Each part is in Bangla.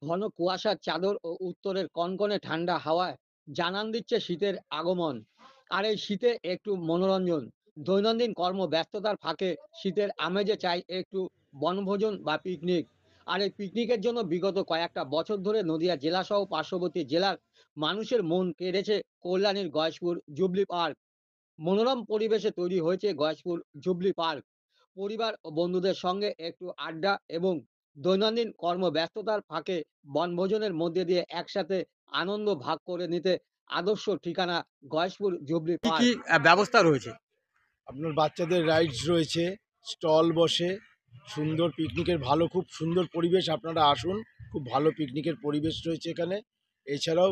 ঘন কুয়াশার চাদর ও উত্তরের কনকনে ঠান্ডা হাওয়ায় জানান দিচ্ছে শীতের আগমন। আর এই শীতে একটু মনোরঞ্জন, দৈনন্দিন কর্মব্যস্ততার ফাঁকে শীতের আমেজে চাই একটু বনভোজন বা পিকনিক। আর এই পিকনিকের জন্য বিগত কয়েকটা বছর ধরে নদিয়া জেলা সহ পার্শ্ববর্তী জেলার মানুষের মন কেড়েছে কল্যাণীর গয়েশপুর জুবলি পার্ক। মনোরম পরিবেশে তৈরি হয়েছে গয়েশপুর জুবলি পার্ক। পরিবার ও বন্ধুদের সঙ্গে একটু আড্ডা এবং দৈনন্দিন কর্মব্যস্ততার ফাঁকে বনভোজনের মধ্যে দিয়ে একসাথে আনন্দ ভাগ করে নিতে আদর্শ ঠিকানা গয়েশপুর জুবলি কি কি পার্ক। ব্যবস্থা রয়েছে? আপনার বাচ্চাদের রাইডস রয়েছে, স্টল বসে, সুন্দর পিকনিকের খুব সুন্দর পরিবেশ। আপনারা আসুন, খুব ভালো পিকনিকের পরিবেশ রয়েছে এখানে। এছাড়াও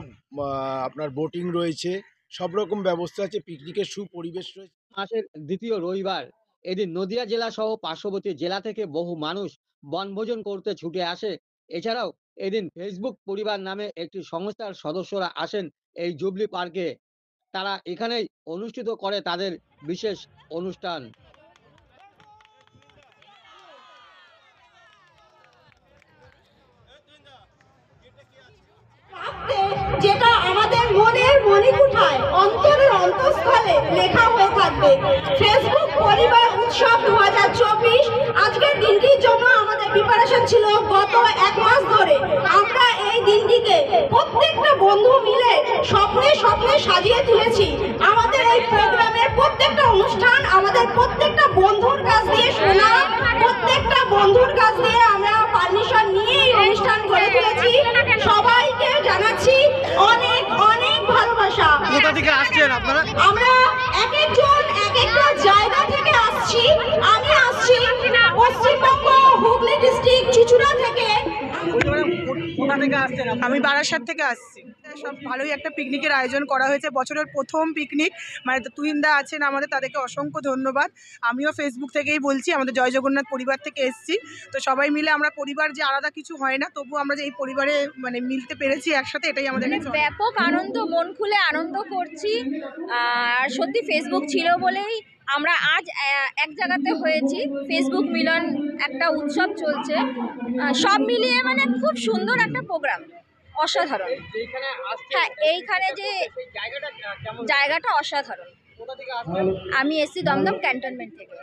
আপনার বোটিং রয়েছে, সব রকম ব্যবস্থা আছে, পিকনিকের সুপরিবেশ রয়েছে। মাসের দ্বিতীয় রবিবার এদিন নদিয়া জেলা সহ পার্শ্ববর্তী জেলা থেকে বহু মানুষ বনভোজন করতে ছুটে আসে। এছাড়াও এদিন ফেসবুক পরিবার নামে একটি সংস্থার সদস্যরা আসেন এই জুবলি পার্কে। তারা এখানেই অনুষ্ঠিত করে তাদের বিশেষ অনুষ্ঠান। রাখতে, যেটা আমাদের মনের মণিকুঠায় অন্তরের অন্তঃস্থলে লেখা হয়ে থাকবে। ফেসবুক পরিবার উৎসব 2024 আজকের দিনটির জন্য আমাদের প্রিপারেশন ছিল গত 1 মাস ধরে। আমরা এই দিনটিকে প্রত্যেকটা বন্ধু মিলে স্বপ্নে স্বপ্নে সাজিয়ে তুলেছি। আমাদের এই প্রোগ্রামের প্রত্যেকটা অনুষ্ঠান আমাদের প্রত্যেকটা বন্ধুর কাছ দিয়ে শোনা, প্রত্যেকটা বন্ধুর কাছ দিয়ে আমরা পারমিশন নিয়ে এই অনুষ্ঠান করে তুলেছি। সবাইকে জানাচ্ছি অনেক অনেক ভালোবাসা। কোথা থেকে আসছেন আপনারা? আমরা এক একজন এক একটা জায়গা থেকে আসছি। আমি আসছি পশ্চিমবঙ্গ হুগলি ডিস্ট্রিক্ট চুঁচুড়া থেকে। কোথা থেকে আসছেন? আমি বারাসাত থেকে আসছি। সব ভালোই একটা পিকনিকের আয়োজন করা হয়েছে, বছরের প্রথম পিকনিক। মানে তুহিনদা আছেন আমাদের, তাদেরকে অসংখ্য ধন্যবাদ। আমিও ফেসবুক থেকেই বলছি, আমাদের জয় জগন্নাথ পরিবার থেকে এসেছি। তো সবাই মিলে আমরা পরিবার, যে আলাদা কিছু হয় না, তবু আমরা যে এই পরিবারে মানে মিলতে পেরেছি একসাথে, এটাই আমাদের কাছে অনেক। ব্যাপক আনন্দ, মন খুলে আনন্দ করছি। আর সত্যি ফেসবুক ছিল বলেই আমরা আজ এক জায়গাতে হয়েছি। ফেসবুক মিলন একটা উৎসব চলছে, সব মিলিয়ে মানে খুব সুন্দর একটা প্রোগ্রাম, অসাধারণ। হ্যাঁ, এইখানে যে জায়গাটা অসাধারণ। আমি এসছি দমদম ক্যান্টনমেন্ট থেকে।